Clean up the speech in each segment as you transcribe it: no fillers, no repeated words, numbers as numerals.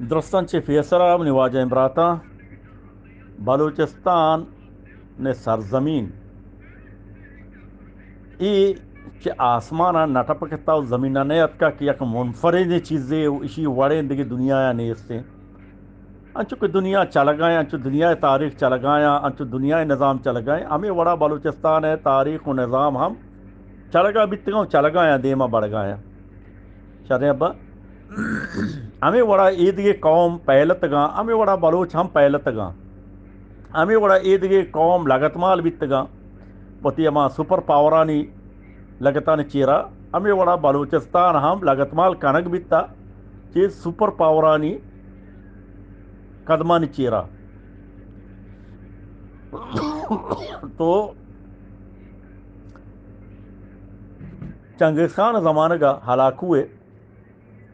درستان چه فیصله نواجه امراتا بلوچستان نے سرزمین ای کہ آسمانا نٹپکتا و زمینہ نیت کا کہ یک منفرد چیزیں اسی وڑیں دیگی دنیا نیستے انچو کہ دنیا چل گئے انچو دنیا تاریخ چل گیا انچو دنیا نظام چل گئے ہمیں وڑا بلوچستان ہے تاریخ و نظام ہم چل گا بیتگاں چل گیا دیما بڑھ گیا شرح ابا ہمیں وڑا عیدگی قوم پہلتگاں ہمیں وڑا بلوچ ہم پہلتگاں ہمیں وڑا عیدگی قوم لگتمال بیتگاں پتی اما سپر پاورانی لگتان چیرا ہمیں وڑا بلوچستان ہم لگتمال کنگ بیتا چیز سپر پاورانی قدمان چیرا تو چنگیز خان زمانہ کا ہلاک ہوئے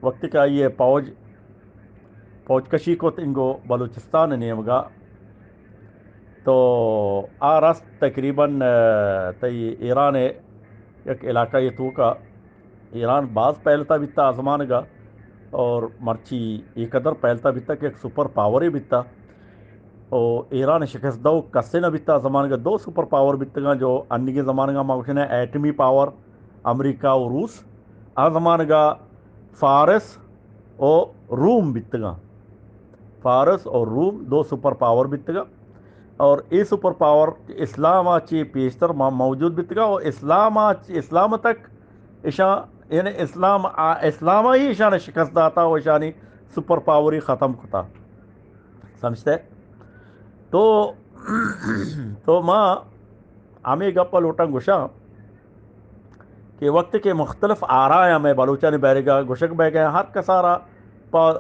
وقت کا یہ فوج کشی کو انگو بلوچستان نیمگا تو رست تقریباً تی ایران ایک علاقہ یہ تو کا ایران بعض پہلتا بیتا زمانہ کا اور مرچی یہ قدر پہلتا بیتا کہ ایک سپر پاوری بیتا اور ایران شکست دو کسے نہ بیتا زمانہ کا دو سپر پاور بیتگاں جو انگی کے زمانہ کا موشن ہے ایٹمی پاور امریکہ اور روس زمانہ کا فارس اور روم بیتگاں فارس اور روم دو سپر پاور بیتگاں اور یہ سپر پاور اسلام آچی پیشتر موجود بیتگا اور اسلام تک ایشان یعنی اسلام ہی ایشان شکست داتا و ایشانی سپر پاوری ختم کتا سمجھتے تو ماں ہمیں گپا لوٹا گشا کہ وقت کے مختلف آرایا میں بلوچہ نے بیرے گا گشک بہ گئے ہر کسارا پا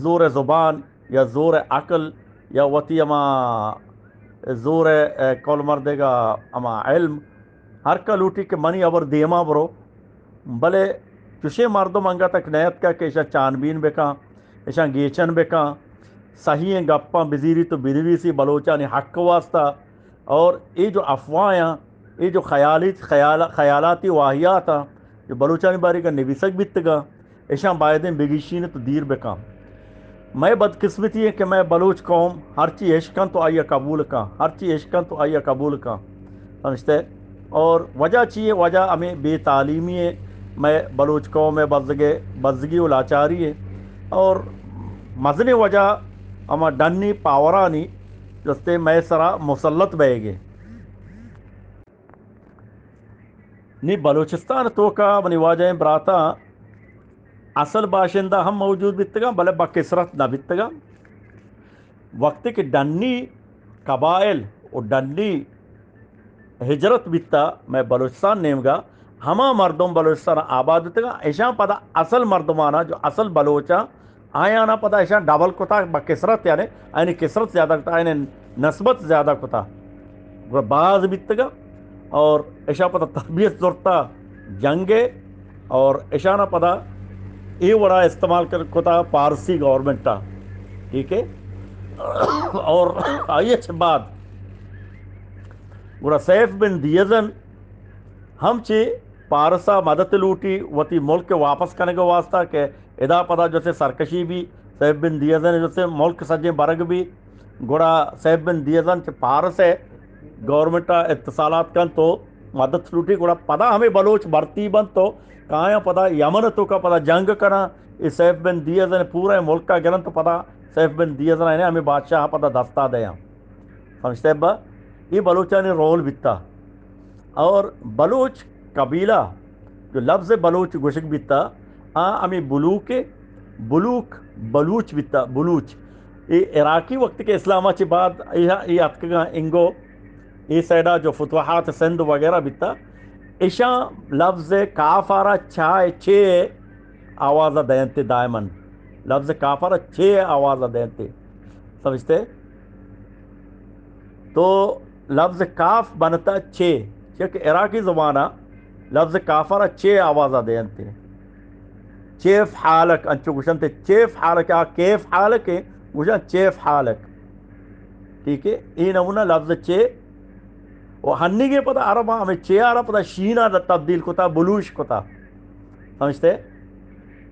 زور زبان یا زور عقل یا وتی اما زور کول مردے گا اما علم ہر کا لوٹی کہ منی ابر دیما برو بلے چشے مردم منگا تک نیت کا کہ ایشا چانبین بکا ایشا گیچن بکا صحیح گپاں بزیری تو بنوی سی بلوچانی حق واسطہ اور یہ جو افواہیں یہ جو خیالاتی واحیات جو بلوچانی باری کا نویسک بیتگا ایشا بائدیں بگیشین تو دیر بکا میں بدقسمتی ہے کہ میں بلوچ قوم ہر چی عشقاں تو آئیے قبول کا ہر چی عشقاں تو آئیے قبول کا سمجھتے اور وجہ چیئے وجہ ہمیں بے تعلیمی ہے میں بلوچ قوم میں بزگی و لاچاری ہے اور مزن وجہ اما ڈنی پاورانی جستے میں سرا مسلط بے گے نی بلوچستان تو کا منی واجہ براتا اصل باشندہ ہم موجود بیتگا بلے بکثرت نہ بیتگا وقت کے ڈنی قبائل اور ڈنی ہجرت بیتا میں بلوچستان نیم گا ہما مردم بلوچستان آباد بیتگا ایشان پدا اصل مردمانا جو اصل بلوچا آیانا پدا ایشان ڈبل کتا بکثرت یعنی کثرت زیادہ کتا یعنی نسبت زیادہ کتا بعض بیتگا اور ایشان پدا تربیت زورتا جنگے اور ایشانا پدا یہ وڑا استعمال کتا پارسی گورنمنٹا ٹھیک ہے اور آئیے چھ بعد گوڑا سیف بن دیزن ہم چی پارسا مدد لوٹی وتی ملک واپس کرنے کا واسطہ کہ ادا پدا جو سے سرکشی بھی سیف بن دیزن جو سے ملک سجے برگ بھی گوڑا سیف بن دیزن چھ پارس ہے گورنمنٹا اتصالات کن تو مدد لوٹی گوڑا پدا ہمیں بلوچ برتی بند تو کہاں پدا یمن تو کا پدا جنگ کرنا یہ سیف بن دیزن پورا ملک کا گرن تو پدا سیف بن دیزن ہے ہمیں بادشاہ پدا دستا دیا سمجھتے با یہ بلوچہ نے رول بیتا اور بلوچ قبیلہ جو لفظ بلوچ گوشک بیتا ہمیں بلوچ بیتا بلوچ یہ عراقی وقت کے اسلامہ چی بعد یہ اتکگاں انگو یہ سیڈا جو فتوحات سندھ وغیرہ بیتا ایشا لفظ کافارہ چھے آوازہ دینتے دائمن لفظ کافارہ چھے آوازہ دینتے سمجھتے تو لفظ کاف بنتا چھے کہ عراقی زبانہ لفظ کافارہ چھے آوازہ دینتے چیف حالک انچو گوشنتے چیف حالک کیف حالک ہے گوشن چیف حالک ٹھیک ہے یہ نمونہ لفظ چھے وہ ہنی کے پتہ عربہ ہمیں چھے عرب پتہ شینہ تبدیل کتا بلوش کتا سمجھتے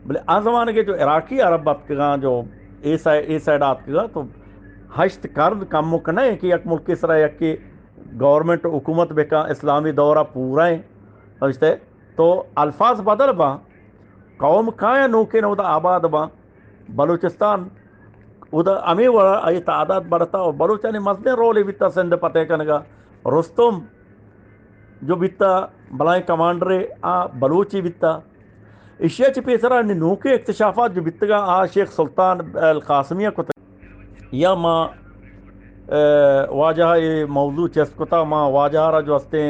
بلے آن زمانے کے جو عراقی عرب بات جو اے سائڈ آت گا تو ہشت کرد کم مک نہیں کہ یک ملک اس طرح یک کی گورنمنٹ حکومت بکا اسلامی دورہ پورا ہے سمجھتے تو الفاظ بدل با قوم کائیں نوکے نو دا آباد با بلوچستان ادھر امی ورا ای تعداد بڑھتا اور بلوچانی مسئلے رولی بیتا سندھ پتے کنگا رستم جو بیتا بلائیں کمانڈر بلوچی بیتا اشیاء چی پیسرا نوکے اکتشافات جو بیتگا شیخ سلطان القاسمیہ کو یا ما واجہ موضوع چیست کتا ما واجہ را جو استے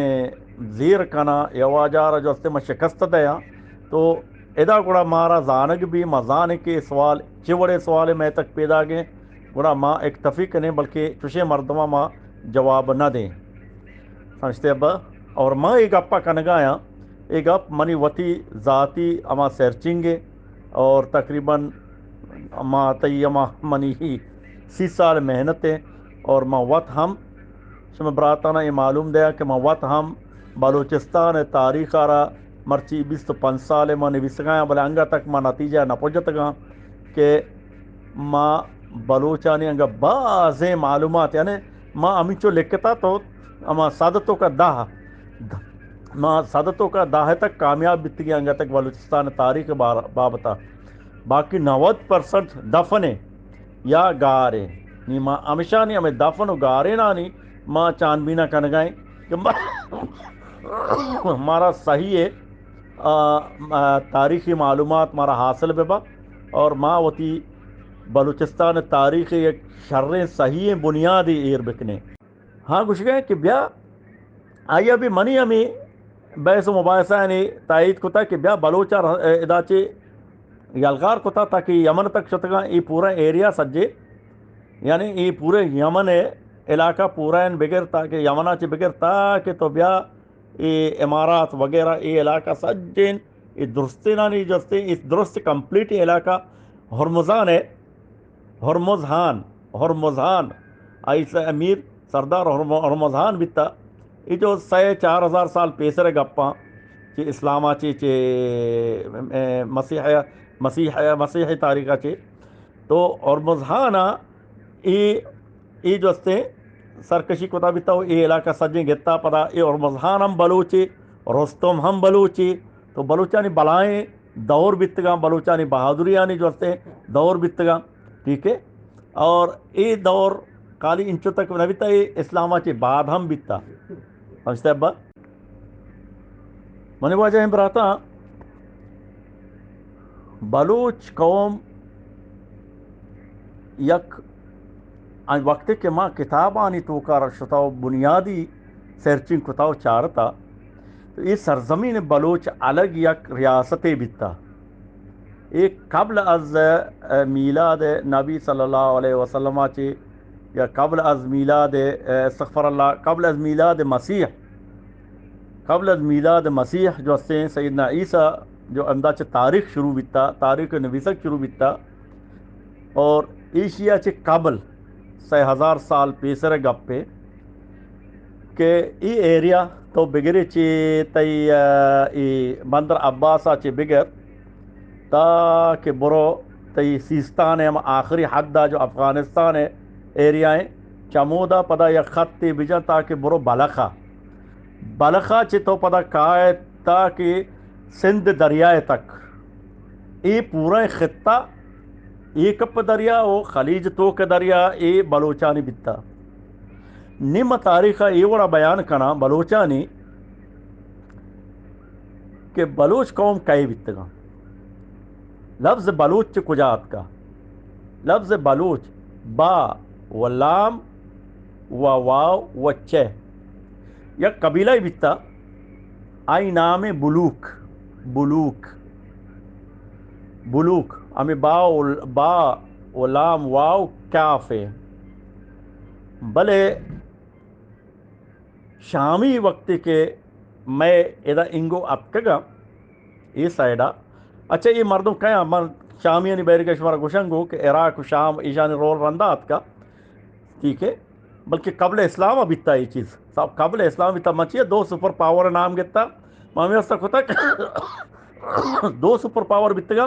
زیر کنا یا واجہ را جو استے ما شکست دیا تو ادا گوڑا مارا زانگ بھی مزان کے سوال چوڑے سوال میں تک پیدا گئے گوڑا ماں اکتفی کنے بلکہ چوشے مردمہ ماں جواب نہ دیں سمجھتے ابا اور ماں ایک اپا کنگایا ایک اپ منی وتی ذاتی اما سرچنگے اور تقریباً ماں تیمہ منی ہی 30 سال محنت ہے اور ماں وط ہم شما براتانہ یہ معلوم دیا کہ ماں وط ہم بلوچستان تاریخ آرہ مرچی 25 سال ماں نویسگایا بلے انگا تک ماں نتیجہ نہ پوجت گا کہ ماں بلوچانی انگا بعضیں معلومات یعنی ماں امی چو لکھتا تو اما صدتوں کا دہ ماں صدتوں کا دہ تک کامیاب بیتی گیا انگا تک بلوچستان تاریخ بابتا باقی 90% دفنے یا گارے نی ماں ہمیشہ نہیں ہمیں دفن و گارے نہ نہیں ماں چاند بینا کنگائیں کہ ہمارا صحیح ہے تاریخی معلومات مارا حاصل ببا اور ماں وتی بلوچستان تاریخی ایک شریں صحیح بنیادی ایر بکنے ہاں کچھ گئے کہ بیا آئی ابھی منی ہمیں بحث و مباحثہ یعنی تائید کتا کہ بیا بلوچا اداچے یلغار کتا تاکہ یمن تک شتگا یہ پورا ایریا سجے یعنی یہ پورے یمن علاقہ پورا ان بغیر تاکہ یمنا چی بغیر تاکہ تو بیا یہ امارات وغیرہ یہ علاقہ سجین یہ درستے نہ نہیں جستے اس درست کمپلیٹ علاقہ ہرمزان ہے ہرمزان ایسا امیر سردار ہرمزان بیتا یہ جو 4,000 سال پیسرے گپاں چی اسلامہ چی مسیحی تاریخہ چی تو ہرمزانہ یہ جو استے سرکشی کتا بیتا ہو یہ علاقہ سجیں گتا پدا یہ ہرمزان ہم بلوچی رستم ہم بلوچی تو بلوچانی بلائیں دور بیتگا بلوچانی بہادریانی جو استے دور بیتگا ٹھیک ہے اور یہ دور کالی انچو تک نہ بیتا یہ اسلامہ چی بعد ہم بیتا سمجھتے ابا منی واجہ ہم براتا بلوچ قوم یک وقت کے ماں کتاب آنی تو کار شتاو بنیادی سرچنگ کتاو چارتا تو یہ سرزمین بلوچ الگ یک ریاست بیتا ایک قبل از میلاد نبی صلی اللہ علیہ وسلم چی یا قبل از میلاد استغفر اللہ قبل از میلاد مسیح جو استے سیدنا عیسیٰ جو انداز تاریخ شروع بیتا تاریخ نویسک شروع بیتا اور ایشیا چی قبل 6,000 سال پیسر گپ پہ کہ ای ایریا تو بگری چی تی بندر عباسا چی بگر تا کہ برو تی سیستان ہے آخری حد دا جو افغانستان ہے ایریائیں چمودا پدا یا خط تی بجا تاکہ برو بلخا چی تو پدا کائے تاکہ سندھ دریائے تک ای پورا خطہ ای کپ دریا او خلیج تو کے دریا ای بلوچانی بیتا نم تاریخہ ای وڑا بیان کنا بلوچانی کہ بلوچ قوم کئی بیتگا لفظ بلوچ کجات کا لفظ بلوچ با و لام و واو و چہ یک قبیلہ بیتا آئی نام بلوک ہمیں با و لام واو کاف ہے بلے شامی وقت کے میں ادا انگو اتکگا یہ سائڈا اچھا یہ مردم کیا شامی یعنی بیرگش مارا گوشنگو کہ عراق و شام ایشانی رول رندہ اتکا ٹھیک ہے بلکہ قبل اسلام بیتا یہ چیز صاحب قبل اسلام بیتا مچیے 2 سپر پاور نام گتا مامی اس تک ہوتا کہ 2 سپر پاور بیتگا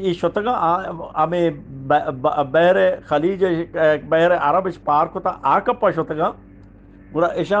ఈ శొతగా ఆమె బహరే ఖలీజ్ బహరే అరబ్ పార్కుత ఆకప్ప శొతగా గుర ఇషా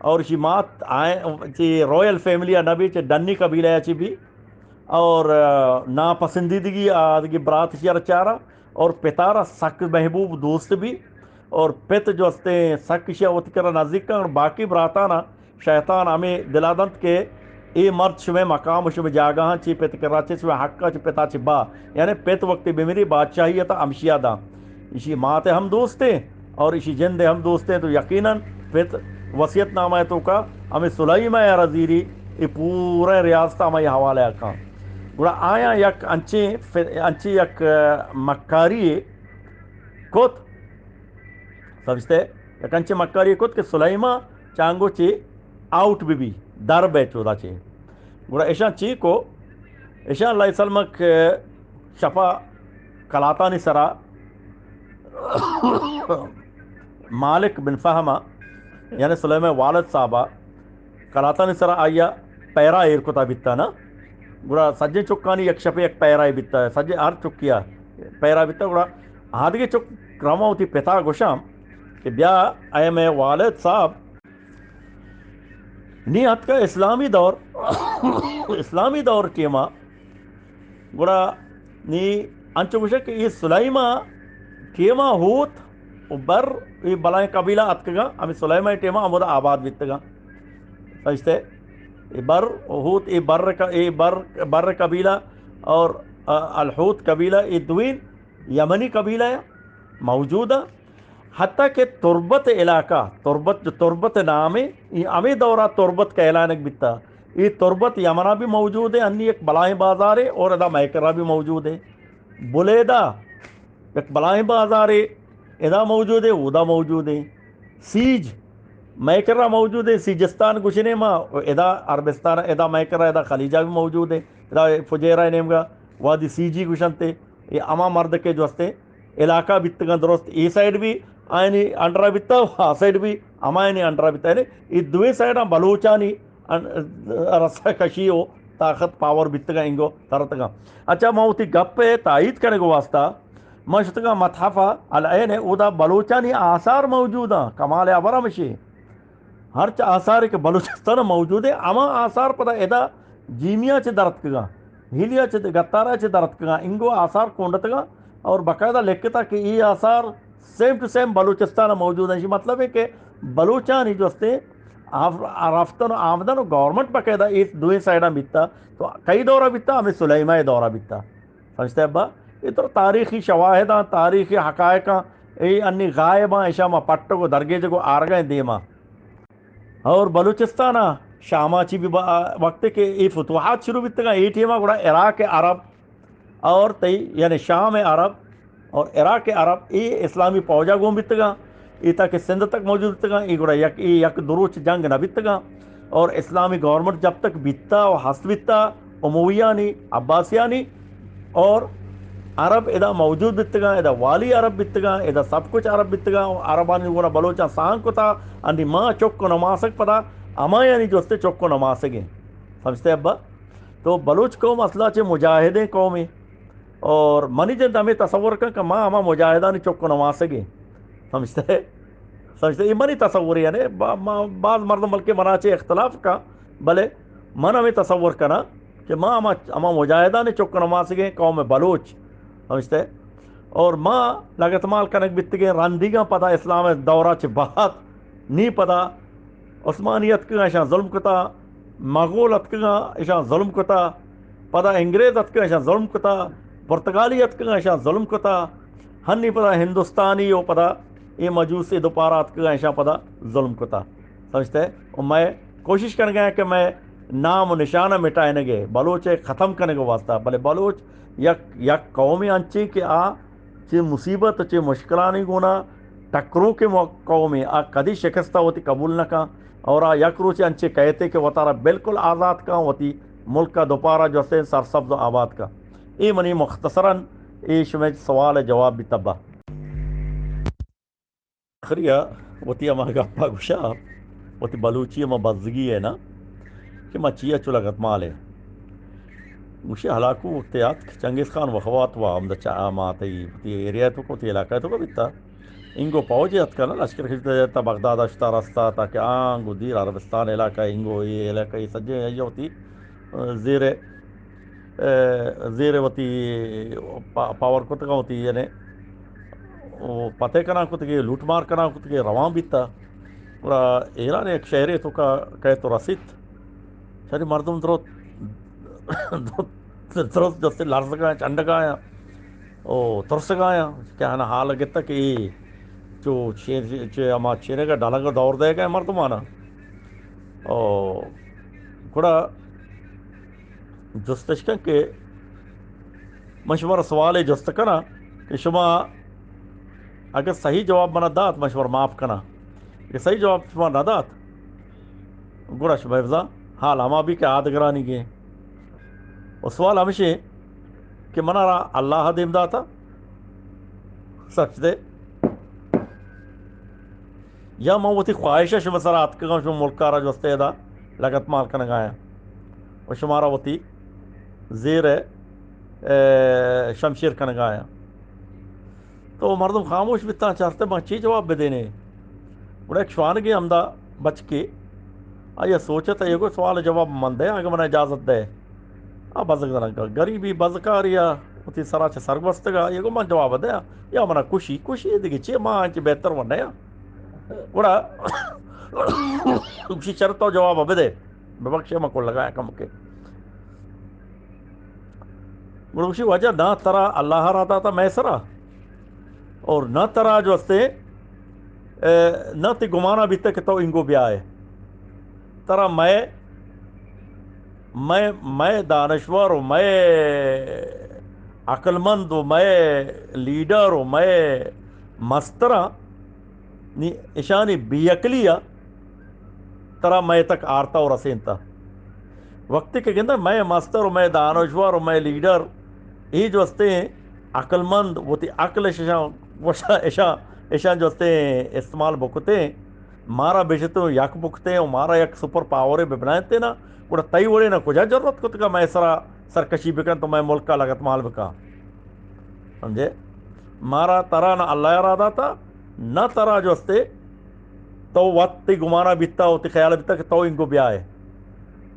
اور اسی مات آئے چی رویل فیملی نبی چی ڈنی قبیلہ چی بھی اور ناپسندیدگی آدگی برات شیار چارا اور پتارا سک محبوب دوست بھی اور پت جو ہستے سک شیا وتی کرا نزدیک اور باقی براتانا شیطان ہمیں دلادنت کے ای مرد شمیں مقام شمیں جاگاں چی پت کرا چی شمیں حقا چی پتا چی با یعنی پت وقتی بمیری بادشاہیتا امشیا دا اسی مات ہم دوستے اور اسی جند ہم دوستے تو یقیناً پت وصیت نامہ تو کا ہمیں سلیمہ رزیری ای پورے ریاستہ ہمیں حوالے کھاں گوڑا آیا یک انچی یک مکاری کت سمجھتے یک انچی مکاری کت کہ سلیمہ چانگو چی آؤٹ بھی در بے چودا چی گوڑا ایشان چی کو ایشان اللہ سلمک شفا کلاتانی سرا مالک بن فہمہ یعنی سلیمہ والد صاحبہ کلاتانی سرا آیا پیرا ایر کتا بیتا نا گوڑا سجے چکانی یک شپے یک پیرا بیتا ہے سجے ہر چکیا پیرا بیتا گوڑا ہادگی چک رما ہوتی پتا گوشام کہ بیا اے میں والد صاحب نی ہت کا اسلامی دور اسلامی دور ٹیما گوڑا نی انچو گوشا کہ یہ سلیمہ ٹیما ہوت بر یہ بلائیں قبیلہ اتکگا ہمیں سلیمہ ٹیما ہمودا آباد بیتگا سمجھتے بر ہوت بر قبیلہ اور الحوت قبیلہ یہ دوین یمنی قبیلہ ہے موجودہ حتیٰ کہ تربت علاقہ تربت جو تربت نام ہے یہ ہمیں دورہ تربت کا اعلانک بیتا یہ تربت یمنہ بھی موجود ہے انی ایک بلائیں بازار ہے اور ادا میکرہ بھی موجود ہے بلیدہ ایک بلائیں بازار ہے ادا موجود ہے ادا موجود ہے سیج میکرہ موجود ہے سیجستان گشنے ماں ادا عربستان ادا میکرہ ادا خلیجہ بھی موجود ہے ادا فجیرہ نیم گا وادی سیجی گشنتے یہ اما مرد کے جو ہستے علاقہ بیتگا درست ای سائڈ بھی آئینی انڈرا بیتا آ سائڈ بھی امائنی انڈرا بیتا ہے یہ دوے سائڈ بلوچانی رسا کشی ہو طاقت پاور بیتگا انگو ترتگا اچھا موتی گپ تائید کرنے کو واسطہ مشتگا متحفہ العین ہے اودا بلوچانی آثار موجود ہیں کمال ابرمشی ہر آثار کے بلوچستان موجود ہے اما آثار پتہ ادا جیمیا چ درتکگا ہیلیا چ گتارا چ درتکگا انگو آثار کونڈتگا اور باقاعدہ لکھتا کہ یہ آثار سیم ٹو سیم بلوچستان موجود ہیں مطلب ہے کہ بلوچانی جو ہستے رفتن و آمدن و گورنمنٹ باقاعدہ اس دوئیں سائڈاں بیتا تو کئی دورہ بیتا ہمیں سلیمہ دورہ بیتا سمجھتے ابا یہ تو تاریخی شواہداں تاریخی حقائقاں یہ انی غائباں ایشا ما پٹو کو درگے جو آرگائیں دیما اور بلوچستانہ شامہ چی بھی وقت کے یہ فتوحات شروع بیتگا یہ ٹیمہ گوڑا عراق عرب اور تی یعنی شام عرب اور عراق عرب یہ اسلامی پوجا گوم بیتگا یہ تاکہ سندھ تک موجود بیتگا یہ گوڑا یک دروچ جنگ نہ بیتگا اور اسلامی گورنمنٹ جب تک بیتا و ہست بیتا امویانی عباسیانی اور عرب ادا موجود بیتگا ادا والی عرب بیتگا ادا سب کچھ عرب بیتگا عربانی گوڑا بلوچا سان کو تا اندی ماں چک کو نماسک پتا اما یعنی جو ہستے چک کو نماسگیں سمجھتے ابا تو بلوچ قوم اصلا چے مجاہدیں قومی اور منی جن ہمیں تصور کر کہ ماں ہما مجاہدانی چک کو نماسگیں سمجھتے یہ منی تصور یعنی بعض مردم بلکہ مناچے اختلاف کا بلے من ہمیں تصور کرنا کہ ماں ہما مجاہدانی چک کو نماسگیں قوم بلوچ سمجھتے اور ماں لگت مال کنک بیتگیں رندیگاں پتا اسلام دورہ چھ بہت نی پتا عثمانیت کا ایشان ظلم کتا مغولت کا ایشان ظلم کتا پتا انگریزت کا ایشان ظلم کتا پرتگالیت کا ایشان ظلم کتا ہنی پتا ہندوستانی ہو پتا یہ مجوسی دوپارات کا ایشان پتا ظلم کتا سمجھتے اور میں کوشش کر گیا کہ میں نام و نشانہ مٹائنے گے بلوچ ختم کرنے کو واسطہ بلے بلوچ یک قومی انچی کہ چی مصیبت چی مشکلانی گونا ٹکروں کے قومی کدی شکستہ ہوتی قبول نہ کا اور یک روچ انچے کہتے کہ وہ تارا بالکل آزاد کا ہوتی ملک کا دوپارہ جو سے سرسبز و آباد کا یہ منی مختصراً یہ شمع سوال جواب بھی تبا خریہ وتی اما گپا گوشا وتی بلوچی اما بزگی ہے نا کہ ما چیا چولا گتمال ہے گوشی ہلاکو وقتیات چنگیز خان وخوات و عمدہ چاہ ماتی وتی ایریا تو کو تی علاقہ تو کو بیتا اینگو پاوجی اتکنا لشکر خیجتا تا بغداد اشتا راستا تا کہ آنگو دیر عربستان علاقہ اینگو یہ علاقہ یہ سجے یہ ہوتی زیر زیر ہوتی پاور کتگا ہوتی یعنی وہ پتے کنا کتگی لوٹ مار کنا کتگی روان بیتا پورا ایران ایک شہری تو کا کہ تو رسید شری مردم درست درست جستے لرز گایا چنڈ گایا او ترس گایا کیا ہے نا حال گتا کہ جو اما چیرے کا ڈالا کا دور دے گا مردمانا او گڑا جستشکن کے مشورہ سوال جست کنا کہ شما اگر صحیح جواب منا دات مشورہ معاف کنا کہ صحیح جواب شما نہ دات گڑا شما افضا حال ہما بھی کہ آدگرانی گئے اور سوال ہمیشہ کہ منا را اللہ دیم داتا سچ دے یا میں وہی خواہشہ شما سر آتکا شما ملکارا جو استعدا لگت مال کنگ آیا و شمارا وہی زیر شمشیر کنگ آیا تو مردم خاموش بیتا چاہتے میں چی جواب بدینے بڑا ایک شوانگی ہمدا بچ کے آیا سوچا تھا یہ کوئی سوال جواب من دے آگے منا اجازت دے بزک دنگا گریبی بزکاریا وہی سرا چھ سرگوستگا یہ کو من جواب دے یا منا خوشی خوشی دیگی چی ماں آنچی بہتر ونیا بڑا خوشی چرتا جواب بدے ببخشے میں کو لگایا کم کے بڑا خوشی وجہ نہ ترا اللہ رہتا تھا میں سرا اور نہ ترا جو استے نہ تی گمانا بیتا کہ تو انگو بیا ہے ترا میں دانشور ہوں میں عقل مند ہوں میں لیڈر ہوں میں مسترا نی اشانی بیعقلیہ ترا میں تک آرتا اور رسینتا وقت کے گندہ میں مستر ہوں میں دانشور ہوں میں لیڈر یہ جو استے ہیں عقل مند وہ تی عقل ایشان جو استے ہیں استعمال بکتے ہیں مارا بیشتو یک بکتے ہیں مارا یک سپر پاورے ببنائتے نا وڑا تئی وڑے نا کجا ضرورت کت کا میں سرکشی بکن تو میں ملک کا لگت مال بکا سمجھے مارا ترا نہ اللہ ارادہ تھا نہ ترا جو استے تو وقت گمانا بیتا ہوتی خیال بیتا کہ تو ان کو بیا ہے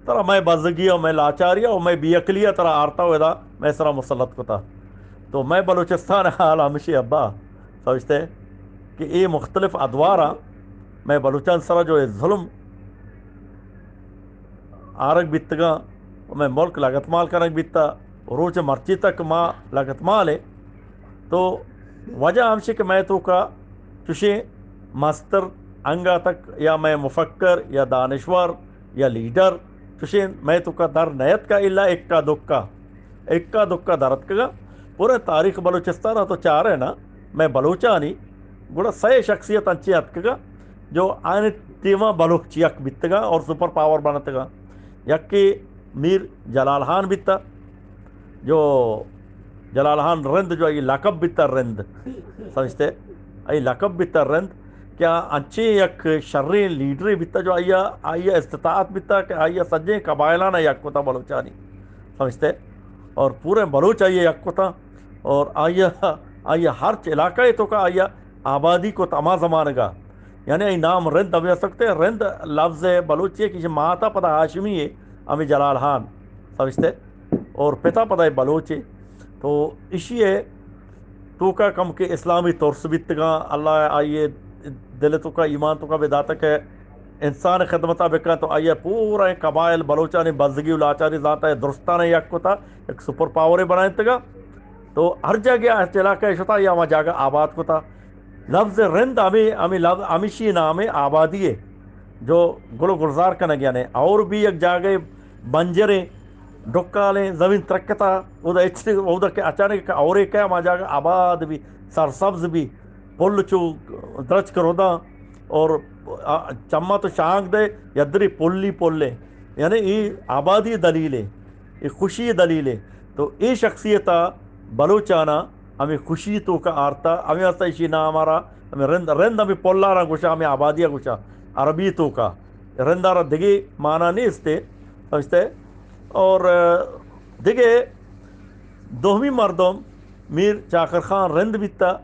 ترا میں بزگیا میں لاچاریا اور میں بیعقلیہ ترا آرتا ہوئے دا میں سرا مسلط کو تھا تو میں بلوچستان حال ہمشی ابا سمجھتے کہ یہ مختلف ادوارا میں بلوچان سرا جو ظلم آرگ بیتگا میں ملک لگت مال کرنگ بیتا روچ مرچی تک ماں لگت مال ہے تو وجہ ہمشی کہ میں تو کا چشے مستر انگا تک یا میں مفکر یا دانشور یا لیڈر چشے میں تو کا در نیت کا اللہ ایک کا دکا درت کا پورے تاریخ بلوچستان تو چار ہے نا میں بلوچانی گوڑا سے شخصیت انچی اتکگا جو آنے تیمہ بلوچی یک بیتگا اور سپر پاور بنتگا یک کی میر جلال خان بیتا جو جلال خان رند جو ای لقب بیتا رند سمجھتے ای لقب بیتا رند کیا انچی یک شرری لیڈری بیتا جو آیا استطاعت بیتا کہ آیا سجے قبائلانا یک کتا بلوچانی سمجھتے اور پورے بلوچ آئیے یک کتا اور آیا ہر علاقہ تو کا آیا آبادی کو تما زمان گا یعنی ای نام رند ہمیں سکتے رند لفظ بلوچی ہے کہ ماتا پتہ ہاشمی ہے ہمیں جلال خان سمجھتے اور پتا پتہ ہے بلوچی تو اسی ہے تو کا کم کے اسلامی طور بیتگا اللہ آئیے دل تو کا ایمان تو کا بداتک ہے انسان خدمتہ بکا تو آئیے پورا قبائل بلوچانی بزگی لاچاری ذاتا ہے درستان یک کو تھا ایک سپر پاورے بنائیں تگا تو ہر جگہ علاقہ شتا یا وہاں جگہ آباد کو تھا لفظ رند ہمیشی نام آبادی ہے جو گلو گلزار کا نگیا نے اور بھی ایک جگہ بنجریں ڈکالیں زمین ترکتا ادھر کے اچانک اور ایک ہے وہاں جگہ آباد بھی سرسبز بھی پل چو درج کرو دا اور چما تو شانگ دے یدری پلی پلے یعنی یہ آبادی دلیل ہے یہ خوشی دلیل ہے تو یہ شخصیت بلوچانا ہمیں خوشی تو کا آرتا ہمیں آستا اسی نا ہمارا ہمیں رند ہمیں پولارا گوشا ہمیں آبادیہ گوشا عربی تو کا رندارا دگے معنی نہیں استے سمجھتے اور دگے دوہمی مردم میر چاکر خان رند بیتا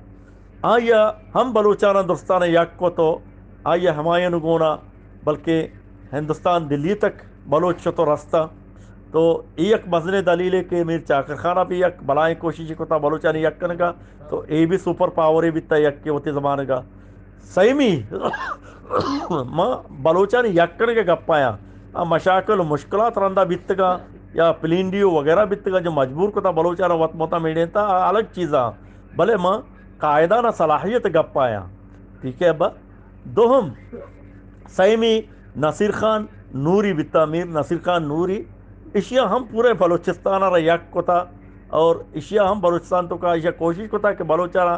آیا ہم بلوچانہ درستان یک کو تو آیا ہمایوں گونا بلکہ ہندوستان دلی تک بلوچ تو رستہ تو ایک مزنے دلیل ہے کہ میر چاکر خانہ بھی یک بلائیں کوشش کو تھا بلوچانی یک کرنے کا تو اے بھی سپر پاور بھی تا یک کے ہوتے زمانے کا سیمی ماں بلوچانی یک کرنے کے گپایا مشاکل و مشکلات رندہ بیتگا یا پلینڈیو وغیرہ بیتگا جو مجبور کو تھا بلوچانہ وط موتا میڈین تھا الگ چیزاں بھلے ماں قاعدہ نہ صلاحیت گپایا ٹھیک ہے ابا دوہم سیمی نصیر خان نوری بتا میر نصیر خان نوری اشیا ہم پورے بلوچستان را یک کو تھا اور اشیا ہم بلوچستان تو کا اشیا کوشش کو تھا کہ بلوچانہ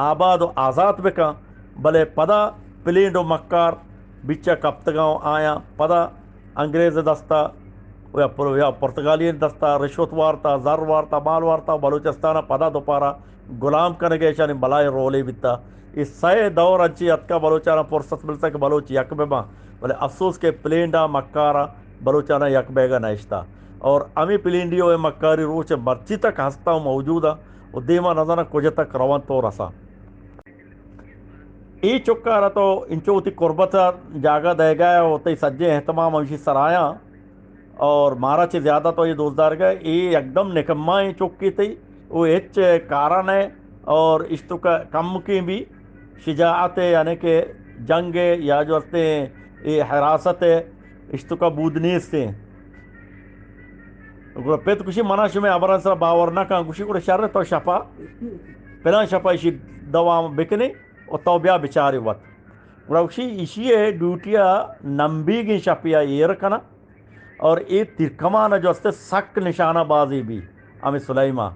آباد و آزاد بکا بلے پدا پلینڈ و مکار بچا کپتگاؤں آیا پدا انگریز دستہ یا پرتگالی دستہ رشوت وارتا زر وارتا مال وارتا بلوچستانہ پدا دوپارا غلام کرنے گئے شانی بلائے رولے بیتا اس سائے دور انچی اتکا بلوچانہ فرصت ملتا کہ بلوچ یک بما بلے افسوس کے پلینڈا مکارا بلوچانہ یک بیگا نشتا اور امی پلینڈیو مکاری روچ مرچی تک ہستا موجودا و دیما نظر کجھ تک روان تو رسا ای چکا رہا تو انچو ہوتی قربت جاگہ دے گیا ہوتی سجے اہتمام ہمشی سرایا اور مارا چھ زیادہ تو یہ دوستدار گئے ای ایک دم نکمائیں چکی تھی وہ ہچ کارن ہے اور اس تو کا کم کی بھی شجاعت ہے یعنی کہ جنگ یا جو ہستے ہیں یہ حراست ہے اس تو کا بودنیس سے پیت کشی مناش میں ابران سر باور نہ کہاں کشی کو شر تو شفا پلان شفا اسی دوام بکنے اور تو بیا بچاری وقت گوشی اسی ہے ڈیوٹیا نمبی گی شپیا یہ رکھنا اور یہ ترکمان جو ہستے سک نشانہ بازی بھی ہمیں سلیمہ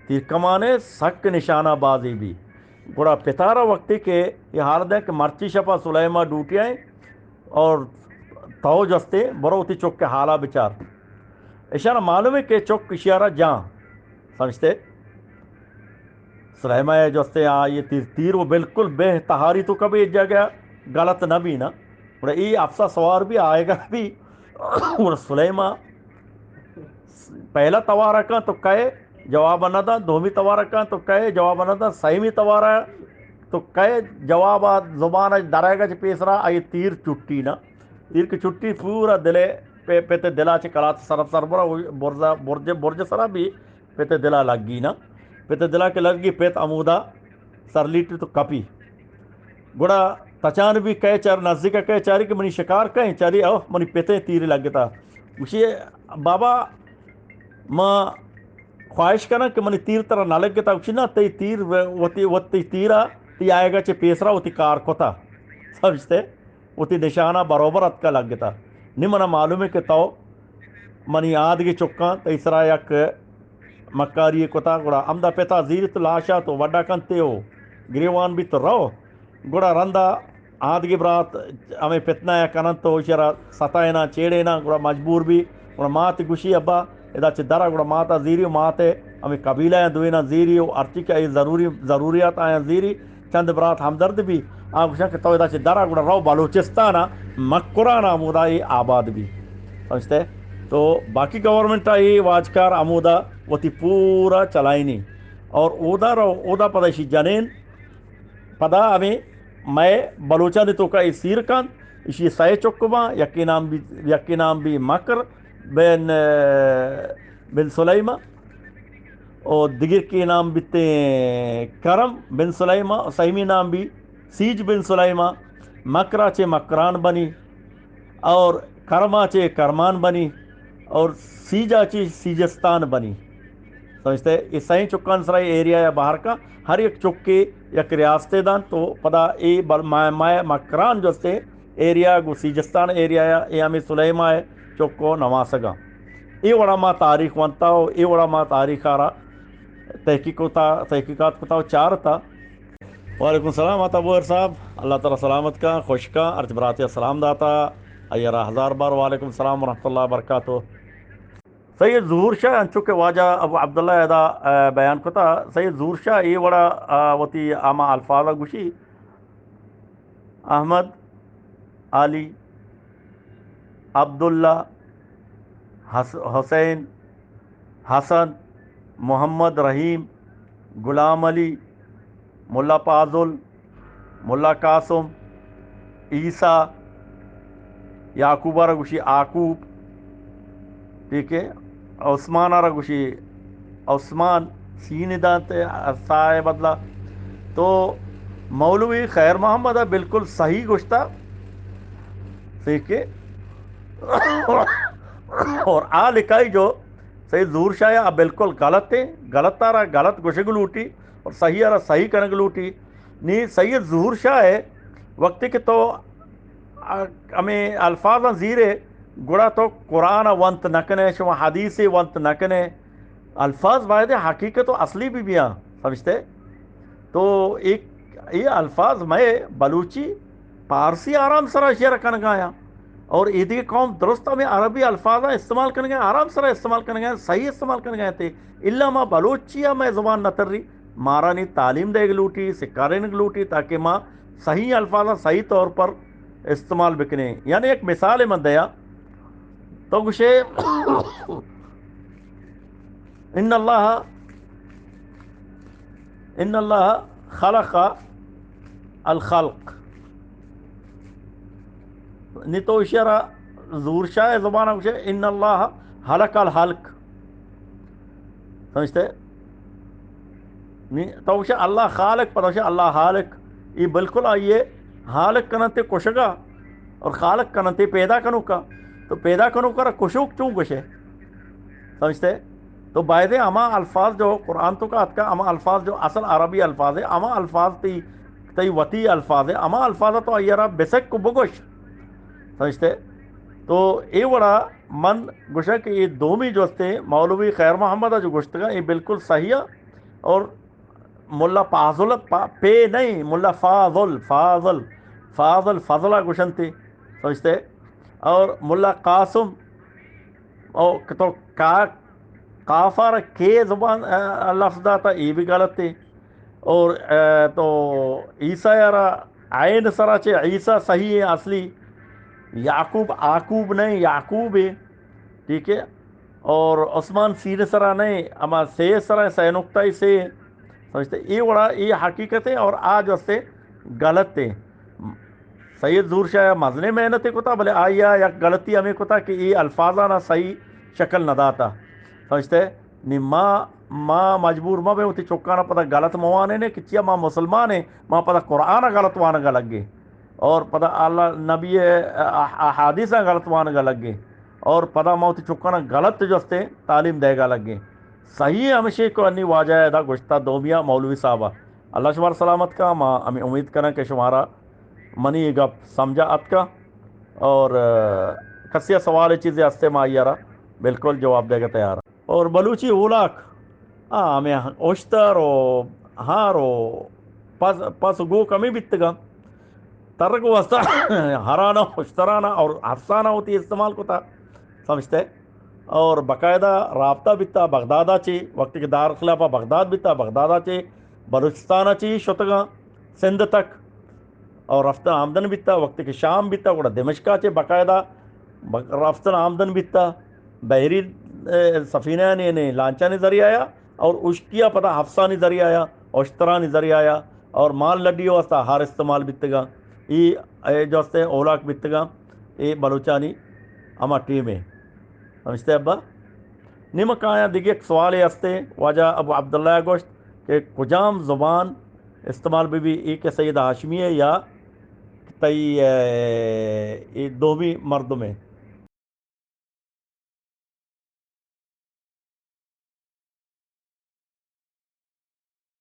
ترکمانے سک نشانہ بازی بھی گوڑا پتارا وقتی کے یہ حال دے کہ مرچی شپا سلیمہ ڈیوٹیا ہیں اور تو جو ہستے برو ہوتی چک کے حالہ بچار اشارہ معلوم ہے کہ چک اشارہ جان سمجھتے سلیمہ ہے جو ہستے یہ تیر وہ بالکل بے تہاری تو کبھی جگہ غلط نہ بھی نا بڑا یہ افسا سوار بھی آئے گا بھی اور سلیمہ پہلا توارہ کا تو کہے جواب نہ دا دومی توارہ کا تو کہے جواب نہ دا سیمی توارہ تو کہے جوابات زبان درائے گا پیس رہا آئی تیر چٹی نا تیر کی چٹی پورا دلے پیتے دلا چھ کلات سرف سر برا برج سرا بھی پیتے دلا لگ گی نا پیتے دلا کے لگ گی پیت عمودہ سر لیٹر تو کپی گڑا تچان بھی کہے چار نزدیک کہے چاری کہ منی شکار کہیں چاری او منی پیتے تیر لگتا اسی بابا ماں خواہش کرنا کہ منی تیر طرح نہ لگتا اسی نا تی تیر وتی تیرا تی آئے گا چھ پیسرا وتی کار کو تھا سمجھتے وتی نشانہ بروبر ات کا لگتا نہیں منا معلوم ہے کہ تو منی آدگی چکاں تیسرا یک مکاری کوتا گڑا امدا پیتا زیرت لاشا تو وڈا کنتے ہو گریوان بھی تو رو گڑا رندا آدگی برات ہمیں پتنا یا کنن تو شرا ستائنا چیڑینا گڑا مجبور بھی گڑا مات گوشی ابا ادا چھ درا گڑا ماتا زیریو ماتے ہمیں قبیلہ یا دوینا زیریو ارچی کا ضروریات آیا زیری چند برات ہمدرد بھی گوشا کہ تو ادا چھ درا گڑا رو بلوچستانا مکرانا مودائی آباد بھی سمجھتے تو باقی گورنمنٹ آئی واجکار عمودہ وتی پورا چلائی نہیں اور اودا پدشی جنین پدا ہمیں میں بلوچا نے تو کا سیر کان اسی سائے چکما یکی نام بھی مکر بن سلیمہ اور دیگر کے نام بھی کرم بن سلیمہ اور سیمی نام بھی سیج بن سلیمہ مکرا چے مکران بنی اور کرما چے کرمان بنی اور سیجا چے سیجستان بنی سمجھتے اس سائیں چکان سرائی ایریا یا باہر کا ہر ایک چکے یک ریاستے دان تو پدا اے مکران جو سے ایریا گو سیجستان ایریا یا اے ہمیں سلیمہ ہے چکو نواسگا اے وڑا ما تاریخ ونتا ہو اے وڑا ما تاریخ آرہ تحقیقات کو تا چار تھا وعلیکم السلام آتا بوئر صاحب اللہ تعالیٰ سلامت کا خوش کا ارچ براتی السلام داتا ایرہ ہزار بار وعلیکم السلام ورحمۃ اللہ وبرکاتہ سید ظہور شاہ انچو کے واجہ ابو عبداللہ ادا بیان کو تھا سید ظہور شاہ یہ وڑا وتی آما الفاظ گوشی احمد علی عبداللہ حسین حسن محمد رحیم غلام علی ملا پازل، ملا قاسم، عیسیٰ، یعقوب را گوشی عاقوب، ٹھیک ہے، عثمان را گوشی عثمان، سین دانت سائے بدلا. تو مولوی خیر محمد بالکل صحیح گشتہ، ٹھیک ہے. اور آ لکھائی جو صحیح ظہور شاہ بالکل غلط ہے، غلط تارا غلط گشگ لوٹی اور صحیح آرا صحیح کنگ لوٹی نی. سید ظہور شاہ ہے وقت کہ تو ہمیں الفاظ زیرے گڑا تو قرآن ونت نکنے شما حدیث ونت نکنے الفاظ واحد حقیقت و اصلی بھی بیاں سمجھتے. تو ایک یہ الفاظ میں بلوچی پارسی آرام سرا شعر کن گایا اور عیدی قوم درست میں عربی الفاظ استعمال کرنے گئے، آرام سرا استعمال کرنے گئے، صحیح استعمال کرنے گئے تھے. اللہ ماں بلوچیا میں زبان نتر رہی مارا نہیں تعلیم دے گلوٹی سکارے گلوٹی تاکہ ماں صحیح الفاظ صحیح طور پر استعمال بکنے. یعنی ایک مثال میں دیا تو گشے ان اللہ خلق الخلق نی تو اشارہ زور شاہ زبان گشے ان اللہ خلق الخلق سمجھتے نہیں تو گشے اللہ خالق پر گشے اللہ خالق. یہ بالکل آئیے خالق کنتے کشگا اور خالق کنتے پیدا کنو کا تو پیدا کنو کا کشوک چوں گشے سمجھتے. تو باید اما الفاظ جو قرآن تو کا اما الفاظ جو اصل عربی الفاظ ہے اما الفاظ تی وطی الفاظ ہے اما الفاظ تو ایرا بسک کو بگوش سمجھتے. تو یہ بڑا من گشا کہ یہ دومی جو استے مولوی خیر محمد جو گشتگا یہ بالکل صحیح ہے. اور ملا فاضل پے نہیں ملا فاضل فاضل فاضل فضلہ گشن تھی سمجھتے. اور ملا قاسم اور تو کافر کے زبان لفظ تھا یہ بھی غلط تھی. اور تو عیسیٰ یارا عین سرا چے عیسیٰ صحیح ہے اصلی. یعقوب عاقوب نہیں یعقوب ہے ٹھیک ہے. اور عثمان سین سرا نہیں اما سے سرا سے نقطہ سے سمجھتے. یہ بڑا یہ حقیقت ہے اور آج واسطے غلط ہے. سید ظہور شاہ مزنے محنت کوتا بھلے آیا یا غلطی ہمیں کوتا کہ یہ الفاظہ صحیح شکل نہ داتا سمجھتے. نی ماں مجبور ماں بے ہوتی چکانا پتہ غلط موانے نے کہ چیا ماں مسلمان ہے ماں پتہ قرآن غلط وانا گا لگے اور پتہ اللہ نبی احادیث غلط وانا گا لگے اور پتہ ماں ہوتی چکانا غلط جو استے تعلیم دے گا لگے. صحیح ہمیشہ کو انی واجہ دا گشتہ دومیہ مولوی صاحبہ اللہ شمار سلامت کا. ماں ہمیں امید کریں کہ شمارا منی یہ گپ سمجھا ات کا اور کسی سوال چیزیں ہستے ماں یارا بالکل جواب دے گا تیار. اور بلوچی اولاک ہمیں اوشتر و ہارو پس گو کمی بیتگا ترک واسطہ ہرانا اشترانا اور حفصانہ ہوتی استعمال کو تھا سمجھتے. اور باقاعدہ رابطہ بیتا بغدادہ چی وقت کے دار خلافہ بغداد بیتا بغدادہ چی بلوچستانہ چی شتگا سندھ تک اور رفتہ آمدن بیتا وقت کے شام بیتا گوڑا دمشقہ چے باقاعدہ رفتہ آمدن بیتا بحری سفینہ نے لانچہ ذریعہ آیا اور اشکیا پتہ حفصہ ذریعہ آیا اشترا ذریعہ آیا اور مال لڈی واسطہ ہار استعمال بیتگا یہ جو ہستے اولاک بیتگا یہ بلوچانی اما ٹیم ہے سمجھتے. ابا نمک آیا دیکھیے ایک سوال یہ ہستے واجہ ابو عبداللہ گوشت کہ کجام زبان استعمال بھی ایک سید ہاشمی ہے یا تئی دومی مرد میں